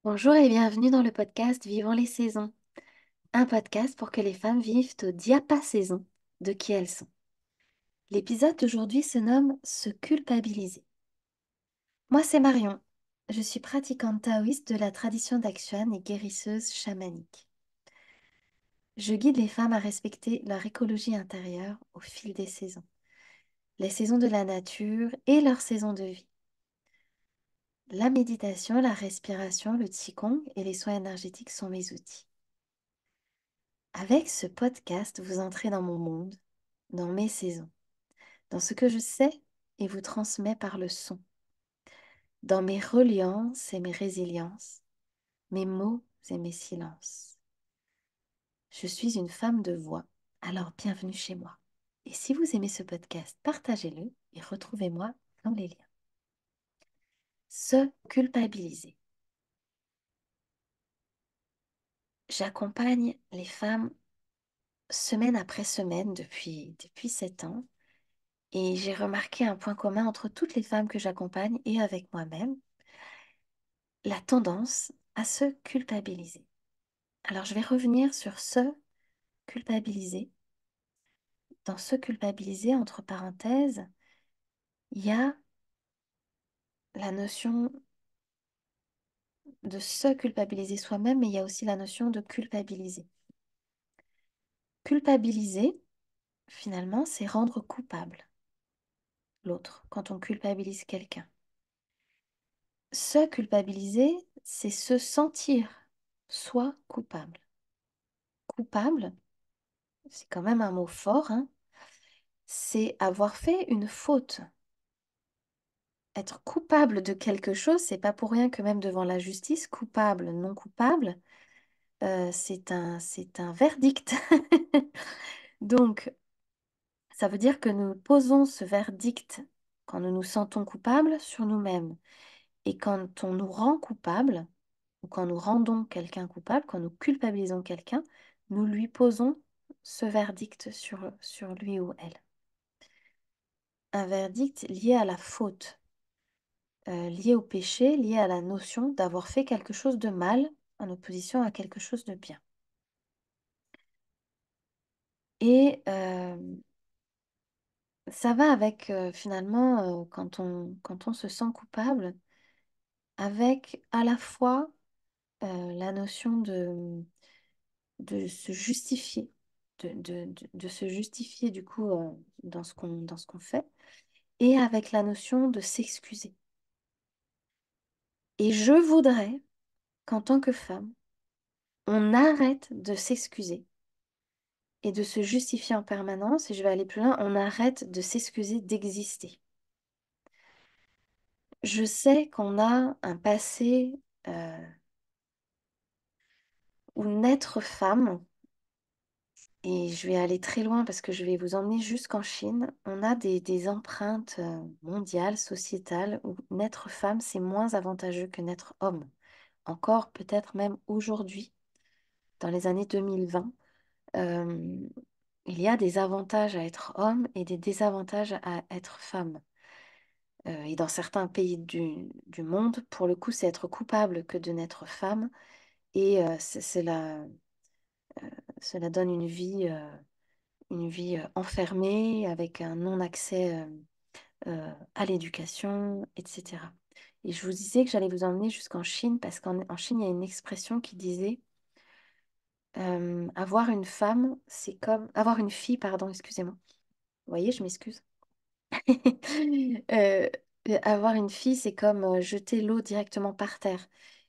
Bonjour et bienvenue dans le podcast Vivons les saisons, un podcast pour que les femmes vivent au diapason de qui elles sont. L'épisode d'aujourd'hui se nomme Se culpabiliser. Moi, c'est Marion. Je suis pratiquante taoïste de la tradition d'Axuan et guérisseuse chamanique. Je guide les femmes à respecter leur écologie intérieure au fil des saisons, les saisons de la nature et leurs saisons de vie. La méditation, la respiration, le qigong et les soins énergétiques sont mes outils. Avec ce podcast, vous entrez dans mon monde, dans mes saisons, dans ce que je sais et vous transmets par le son, dans mes reliances et mes résiliences, mes mots et mes silences. Je suis une femme de voix, alors bienvenue chez moi. Et si vous aimez ce podcast, partagez-le et retrouvez-moi dans les liens. Se culpabiliser. J'accompagne les femmes semaine après semaine depuis 7 ans. Et j'ai remarqué un point commun entre toutes les femmes que j'accompagne et avec moi-même, la tendance à se culpabiliser. Alors je vais revenir sur se culpabiliser. Dans se culpabiliser, entre parenthèses, il y a la notion de se culpabiliser soi-même, mais il y a aussi la notion de culpabiliser. Culpabiliser, finalement, c'est rendre coupable l'autre quand on culpabilise quelqu'un. Se culpabiliser, c'est se sentir soi coupable. Coupable, c'est quand même un mot fort, hein, c'est avoir fait une faute. Être coupable de quelque chose, c'est pas pour rien que même devant la justice, coupable, non coupable, c'est un verdict. Donc, ça veut dire que nous posons ce verdict quand nous nous sentons coupables sur nous-mêmes. Et quand on nous rend coupable, ou quand nous rendons quelqu'un coupable, quand nous culpabilisons quelqu'un, nous lui posons ce verdict sur lui ou elle. Un verdict lié à la faute, lié au péché, lié à la notion d'avoir fait quelque chose de mal en opposition à quelque chose de bien. Et ça va avec finalement, quand on se sent coupable, avec à la fois la notion de se justifier, de se justifier du coup dans ce qu'on fait, et avec la notion de s'excuser. Et je voudrais qu'en tant que femme, on arrête de s'excuser et de se justifier en permanence, et je vais aller plus loin, on arrête de s'excuser d'exister. Je sais qu'on a un passé où naître femme, et je vais aller très loin parce que je vais vous emmener jusqu'en Chine, on a des empreintes mondiales, sociétales, où naître femme, c'est moins avantageux que naître homme. Encore peut-être même aujourd'hui, dans les années 2020, euh, il y a des avantages à être homme et des désavantages à être femme. Et dans certains pays du monde, pour le coup, c'est être coupable que de naître femme. Et cela donne une vie enfermée avec un non-accès à l'éducation, etc. Et je vous disais que j'allais vous emmener jusqu'en Chine parce qu'en Chine, il y a une expression qui disait avoir une femme, c'est comme avoir une fille, pardon, excusez-moi. Vous voyez, je m'excuse. Euh, avoir une fille, c'est comme jeter l'eau directement par terre.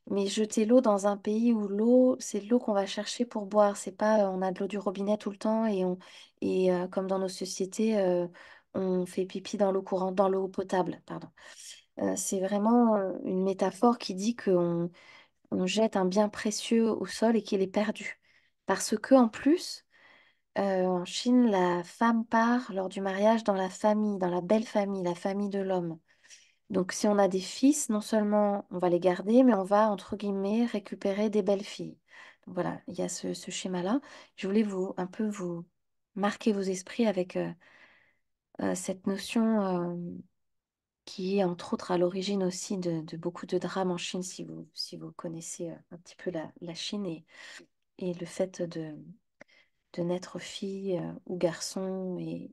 Mais jeter l'eau dans un pays où l'eau, c'est de l'eau qu'on va chercher pour boire. C'est pas on a de l'eau du robinet tout le temps et comme dans nos sociétés, on fait pipi dans l'eau courante, dans l'eau potable, pardon. C'est vraiment une métaphore qui dit qu'on on jette un bien précieux au sol et qu'il est perdu. Parce que en plus, en Chine, la femme part lors du mariage dans la famille, dans la belle famille, la famille de l'homme. Donc, si on a des fils, non seulement on va les garder, mais on va, entre guillemets, récupérer des belles filles. Donc, voilà, il y a ce schéma-là. Je voulais un peu vous marquer vos esprits avec cette notion qui est entre autres à l'origine aussi de beaucoup de drames en Chine, si vous connaissez un petit peu la Chine et le fait de naître fille ou garçon et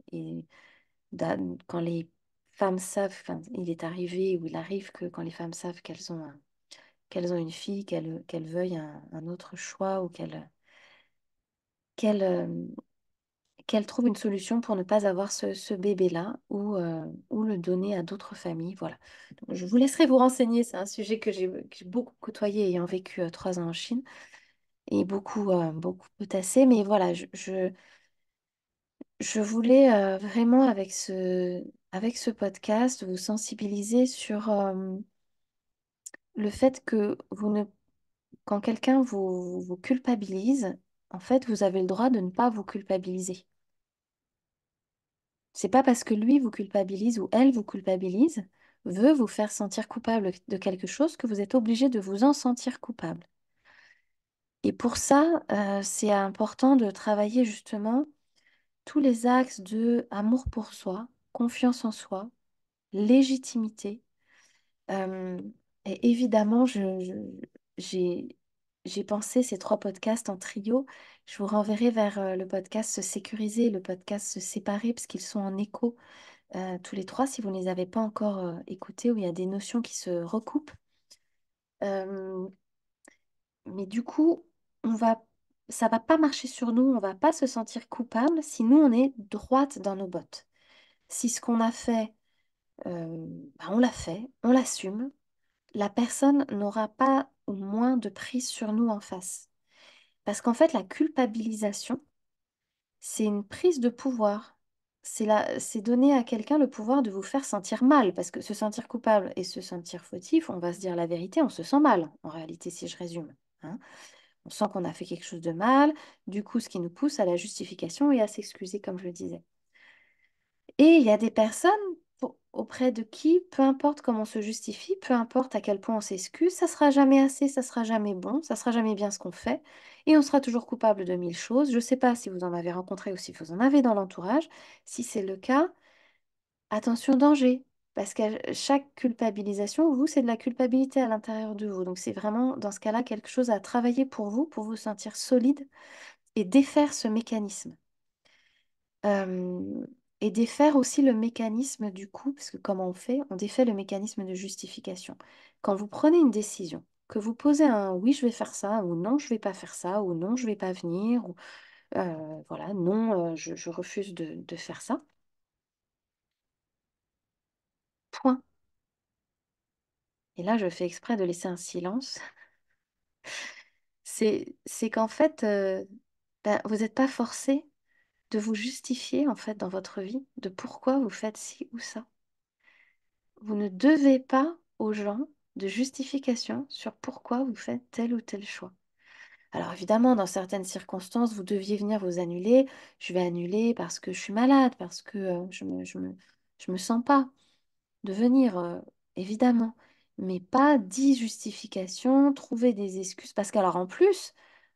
quand les femmes savent, enfin, il est arrivé ou il arrive que quand les femmes savent qu'elles ont une fille, qu'elles veuillent un autre choix ou qu'elles qu'elles trouvent une solution pour ne pas avoir ce bébé-là ou le donner à d'autres familles. Voilà. Donc, je vous laisserai vous renseigner. C'est un sujet que j'ai beaucoup côtoyé ayant vécu 3 ans en Chine et beaucoup potassé. Mais voilà, je voulais vraiment avec ce podcast vous sensibiliser sur le fait que quand quelqu'un vous culpabilise, en fait, vous avez le droit de ne pas vous culpabiliser. C'est pas parce que lui vous culpabilise ou elle vous culpabilise, veut vous faire sentir coupable de quelque chose que vous êtes obligé de vous en sentir coupable. Et pour ça, c'est important de travailler justement tous les axes de amour pour soi, confiance en soi, légitimité. Euh, et évidemment, j'ai, j'ai pensé ces 3 podcasts en trio. Je vous renverrai vers le podcast Se sécuriser et le podcast Se séparer parce qu'ils sont en écho tous les 3 si vous ne les avez pas encore écoutés, où il y a des notions qui se recoupent. Euh, mais du coup, ça va pas marcher sur nous, on va pas se sentir coupable si nous, on est droite dans nos bottes. Si ce qu'on a fait, on l'a fait, on l'assume, la personne n'aura pas ou moins de prise sur nous en face. Parce qu'en fait, la culpabilisation, c'est une prise de pouvoir. C'est donner à quelqu'un le pouvoir de vous faire sentir mal, parce que se sentir coupable et se sentir fautif, on va se dire la vérité, on se sent mal, en réalité, si je résume. Hein. On sent qu'on a fait quelque chose de mal, du coup, ce qui nous pousse à la justification et à s'excuser, comme je le disais. Et il y a des personnes auprès de qui, peu importe comment on se justifie, peu importe à quel point on s'excuse, ça sera jamais assez, ça sera jamais bon, ça sera jamais bien ce qu'on fait, et on sera toujours coupable de 1000 choses. Je ne sais pas si vous en avez rencontré ou si vous en avez dans l'entourage. Si c'est le cas, attention danger, parce qu'à chaque culpabilisation, vous, c'est de la culpabilité à l'intérieur de vous. Donc c'est vraiment dans ce cas-là quelque chose à travailler pour vous sentir solide et défaire ce mécanisme. Euh, et défaire aussi le mécanisme du coup, parce que comment on fait? On défait le mécanisme de justification. Quand vous prenez une décision, que vous posez un oui, je vais faire ça, ou non, je vais pas faire ça, ou non, je vais pas venir, ou voilà, non, je refuse de faire ça, point. Et là, je fais exprès de laisser un silence. C'est qu'en fait, vous n'êtes pas forcé de vous justifier en fait dans votre vie de pourquoi vous faites ci ou ça. Vous ne devez pas aux gens de justification sur pourquoi vous faites tel ou tel choix. Alors évidemment, dans certaines circonstances, vous deviez venir vous annuler. Je vais annuler parce que je suis malade, parce que je me sens pas de venir, évidemment. Mais pas 10 justifications, trouver des excuses. Parce qu'alors en plus,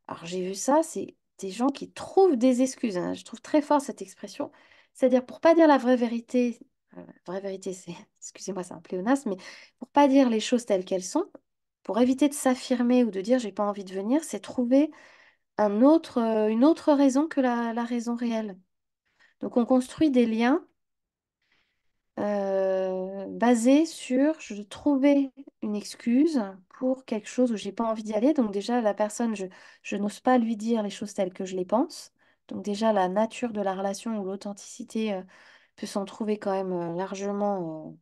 alors j'ai vu ça, c'est des gens qui trouvent des excuses. Hein. Je trouve très fort cette expression. C'est-à-dire pour pas dire la vraie vérité c'est, excusez-moi, c'est un pléonasme, mais pour pas dire les choses telles qu'elles sont, pour éviter de s'affirmer ou de dire j'ai pas envie de venir, c'est trouver une autre raison que la raison réelle. Donc on construit des liens basé sur je trouvais une excuse pour quelque chose où j'ai pas envie d'y aller. Donc déjà, la personne, je n'ose pas lui dire les choses telles que je les pense. Donc déjà, la nature de la relation ou l'authenticité peut s'en trouver quand même largement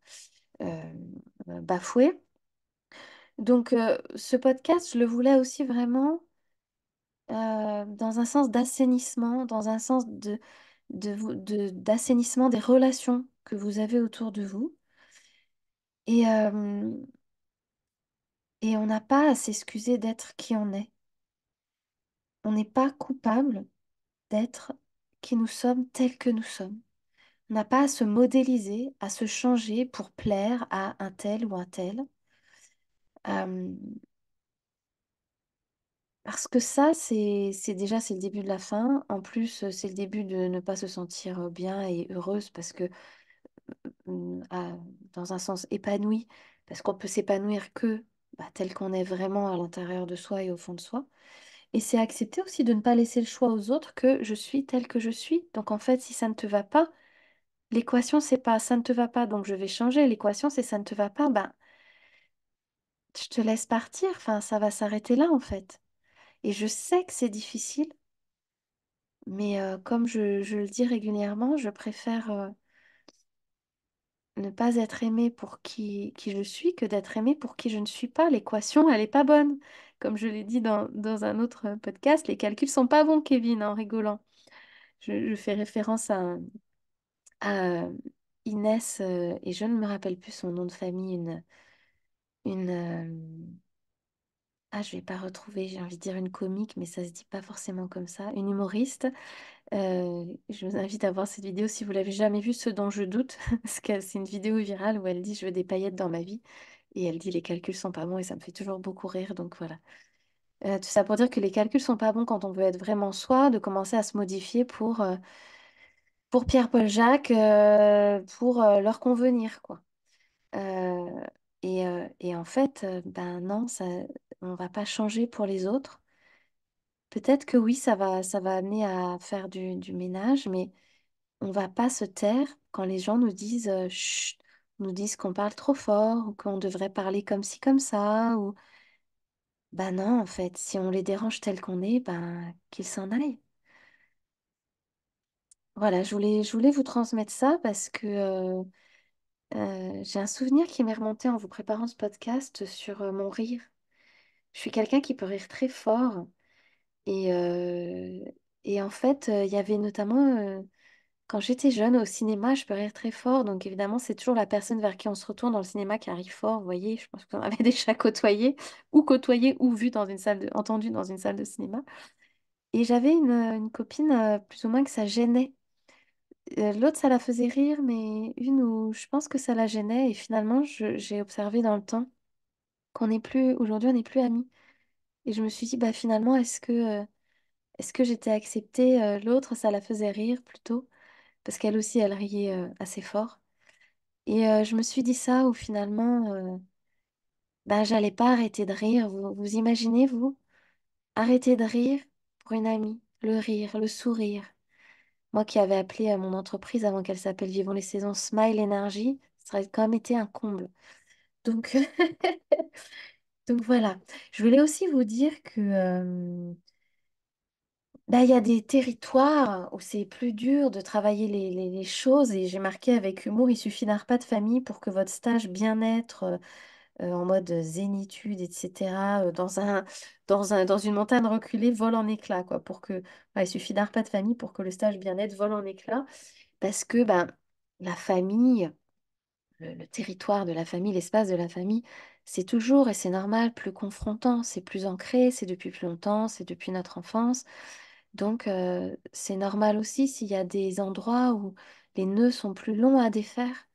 bafouée. Donc ce podcast, je le voulais aussi vraiment dans un sens d'assainissement, dans un sens d'assainissement des relations que vous avez autour de vous. Et, et on n'a pas à s'excuser d'être qui on est. On n'est pas coupable d'être qui nous sommes tels que nous sommes. On n'a pas à se modéliser, à se changer pour plaire à un tel ou un tel. Euh, Parce que ça, c'est le début de la fin. En plus, c'est le début de ne pas se sentir bien et heureuse parce que à- dans un sens épanoui, parce qu'on peut s'épanouir que tel qu'on est vraiment à l'intérieur de soi et au fond de soi. Et c'est accepter aussi de ne pas laisser le choix aux autres que je suis telle que je suis. Donc en fait, si ça ne te va pas, l'équation c'est pas ça ne te va pas, donc je vais changer. L'équation c'est ça ne te va pas, ben je te laisse partir. Enfin, ça va s'arrêter là en fait. Et je sais que c'est difficile, mais comme je le dis régulièrement, je préfère ne pas être aimée pour qui je suis que d'être aimée pour qui je ne suis pas. L'équation, elle est pas bonne. Comme je l'ai dit dans un autre podcast, les calculs sont pas bons, Kevin, en rigolant. Je fais référence à Inès, et je ne me rappelle plus son nom de famille, je vais pas retrouver, j'ai envie de dire une comique, mais ça se dit pas forcément comme ça, une humoriste. Je vous invite à voir cette vidéo si vous l'avez jamais vue, ce dont je doute, parce que c'est une vidéo virale où elle dit je veux des paillettes dans ma vie, et elle dit les calculs sont pas bons, et ça me fait toujours beaucoup rire, donc voilà. Tout ça pour dire que les calculs sont pas bons quand on veut être vraiment soi, de commencer à se modifier pour Pierre-Paul Jacques, pour leur convenir, quoi. Euh, et en fait, ben non, ça, on va pas changer pour les autres. Peut-être que oui, ça va amener à faire du ménage, mais on va pas se taire quand les gens nous disent chut, nous disent qu'on parle trop fort ou qu'on devrait parler comme ci, comme ça. Ou ben non, en fait, si on les dérange tels qu'on est, ben qu'ils s'en aillent. Voilà, je voulais vous transmettre ça parce que j'ai un souvenir qui m'est remonté en vous préparant ce podcast sur mon rire. Je suis quelqu'un qui peut rire très fort. Et, euh, et en fait, il y avait notamment, quand j'étais jeune au cinéma, je peux rire très fort. Donc évidemment, c'est toujours la personne vers qui on se retourne dans le cinéma qui rit fort. Vous voyez, je pense que vous en avez déjà côtoyé ou vu dans une entendu dans une salle de cinéma. Et j'avais une copine plus ou moins que ça gênait. L'autre, ça la faisait rire, mais une où je pense que ça la gênait. Et finalement, j'ai observé dans le temps qu'on n'est plus, aujourd'hui, on n'est plus amis. Et je me suis dit, bah finalement, est-ce que j'étais acceptée? L'autre, ça la faisait rire plutôt, parce qu'elle aussi, elle riait assez fort. Et je me suis dit ça, où finalement, bah, j'allais pas arrêter de rire. Vous imaginez, vous, arrêter de rire pour une amie, le rire, le sourire. Moi qui avais appelé mon entreprise avant qu'elle s'appelle Vivons les saisons Smile Energy, ça aurait quand même été un comble. Donc, donc voilà. Je voulais aussi vous dire que bah, il y a des territoires où c'est plus dur de travailler les choses et j'ai marqué avec humour, il suffit d'un repas de famille pour que votre stage bien-être en mode zénitude, etc., dans une montagne reculée vole en éclats, quoi, pour que, ouais, il suffit d'un repas de famille pour que le stage bien-être vole en éclats parce que ben, la famille, le territoire de la famille, l'espace de la famille, c'est toujours, et c'est normal, plus confrontant, c'est plus ancré, c'est depuis plus longtemps, c'est depuis notre enfance. Donc, c'est normal aussi s'il y a des endroits où les nœuds sont plus longs à défaire.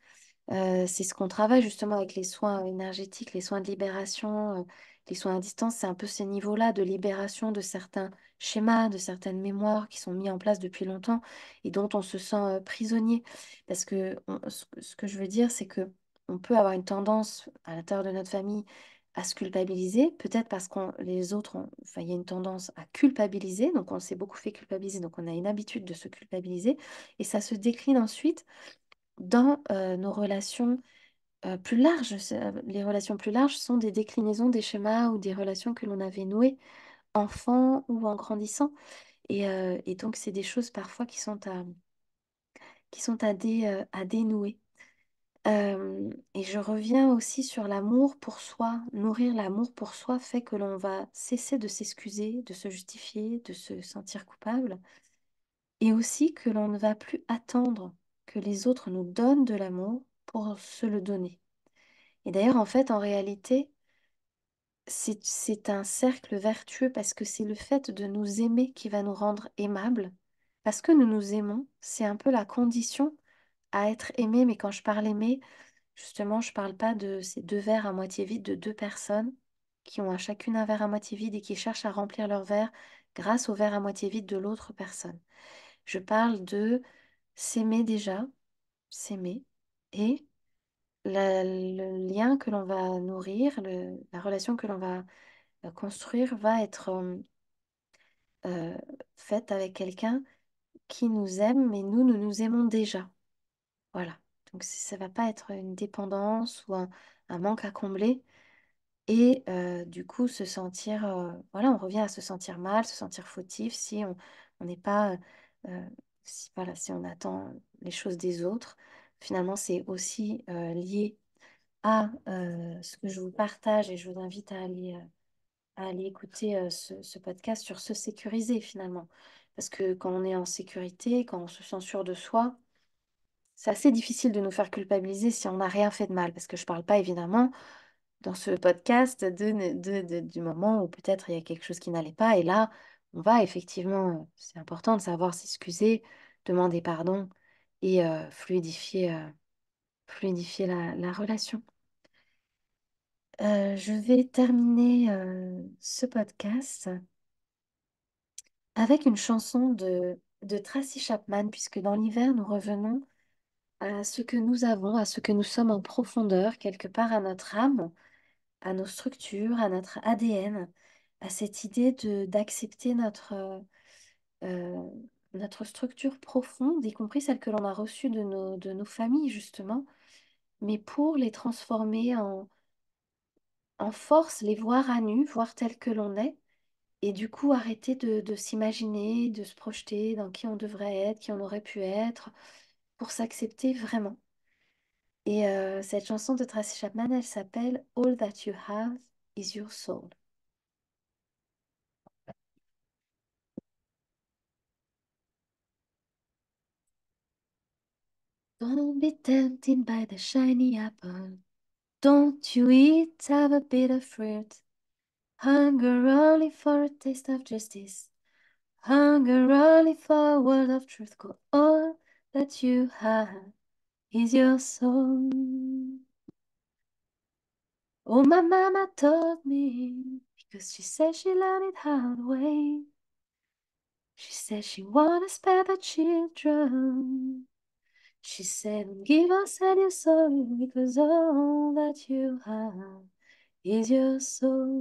C'est ce qu'on travaille justement avec les soins énergétiques, les soins de libération, les soins à distance. C'est un peu ces niveaux-là de libération de certains schémas, de certaines mémoires qui sont mis en place depuis longtemps et dont on se sent prisonnier. Parce que ce que je veux dire, c'est que on peut avoir une tendance à l'intérieur de notre famille à se culpabiliser, peut-être parce que les autres enfin, il y a une tendance à culpabiliser, donc on s'est beaucoup fait culpabiliser, donc on a une habitude de se culpabiliser, et ça se décline ensuite dans nos relations plus larges. Les relations plus larges sont des déclinaisons des schémas ou des relations que l'on avait nouées enfant ou en grandissant. Et donc, c'est des choses parfois qui sont à dénouer. Et je reviens aussi sur l'amour pour soi. Nourrir l'amour pour soi fait que l'on va cesser de s'excuser, de se justifier, de se sentir coupable. Et aussi que l'on ne va plus attendre que les autres nous donnent de l'amour pour se le donner. Et d'ailleurs, en fait, en réalité, c'est un cercle vertueux parce que c'est le fait de nous aimer qui va nous rendre aimables. Parce que nous nous aimons, c'est un peu la condition à être aimé. Mais quand je parle aimer, justement, je parle pas de ces deux verres à moitié vides de deux personnes qui ont à chacune un verre à moitié vide et qui cherchent à remplir leur verre grâce au verre à moitié vide de l'autre personne. Je parle de s'aimer déjà, s'aimer, Et le lien que l'on va nourrir, la relation que l'on va construire va être euh, faite avec quelqu'un qui nous aime, mais nous nous aimons déjà. Voilà. Donc ça va pas être une dépendance ou un manque à combler. Et du coup, se sentir, voilà, on revient à se sentir mal, se sentir fautif si on n'est pas, euh, si, voilà, si on attend les choses des autres. Finalement, c'est aussi lié à ce que je vous partage et je vous invite à aller écouter ce podcast sur se sécuriser finalement. Parce que quand on est en sécurité, quand on se sent sûr de soi, c'est assez difficile de nous faire culpabiliser si on n'a rien fait de mal. Parce que je ne parle pas évidemment dans ce podcast du moment où peut-être il y a quelque chose qui n'allait pas. Et là, on va effectivement, c'est important de savoir s'excuser, demander pardon et fluidifier la relation. Je vais terminer ce podcast avec une chanson de Tracy Chapman, puisque dans l'hiver, nous revenons à ce que nous avons, à ce que nous sommes en profondeur, quelque part à notre âme, à nos structures, à notre ADN, à cette idée d'accepter euh, notre structure profonde, y compris celle que l'on a reçue de nos familles, justement, mais pour les transformer en force, les voir à nu, voir tel que l'on est. Et du coup, arrêter de s'imaginer, de se projeter dans qui on devrait être, qui on aurait pu être, pour s'accepter vraiment. Et cette chanson de Tracy Chapman, elle s'appelle All That You Have Is Your Soul. Don't be tempted by the shiny apple. Don't you eat of a bitter fruit. Hunger only for a taste of justice. Hunger only for a world of truth. 'Cause all that you have is your soul. Oh, my mama taught me because she said she learned it hard way. She said she wanna spare the children. She said, give us and your soul because all that you have is your soul.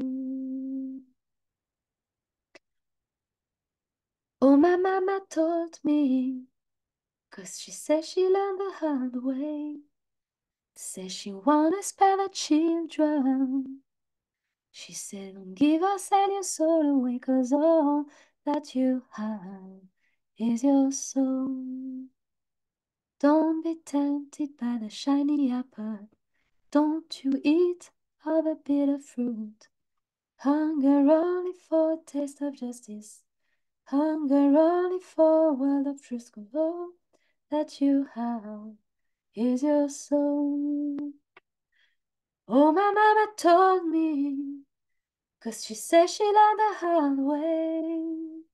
Oh, my mama told me because she said she learned the hard way. Said she wanna spare the children. She said, don't give us and your soul away, 'cause all that you have is your soul. Don't be tempted by the shiny apple. Don't you eat of the bitter fruit. Hunger only for a taste of justice. Hunger only for a world of truth. 'Cause all that you have is your soul. Oh, my mama told me. 'Cause she said she learned the hard way.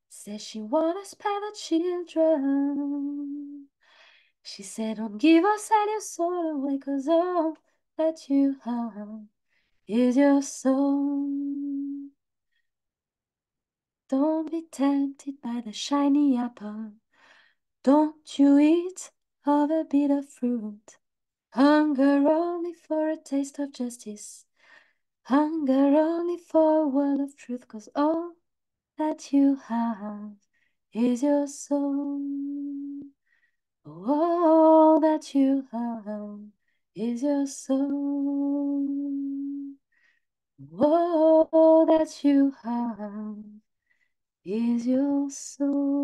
Said she wanna spare the children. She said, don't give us and your soul away, 'cause all that you have is your soul. Don't be tempted by the shiny apple. Don't you eat of the bitter fruit. Hunger only for a taste of justice. Hunger only for a world of truth, 'cause all that you have is your soul. All that you have is your soul. All that you have is your soul.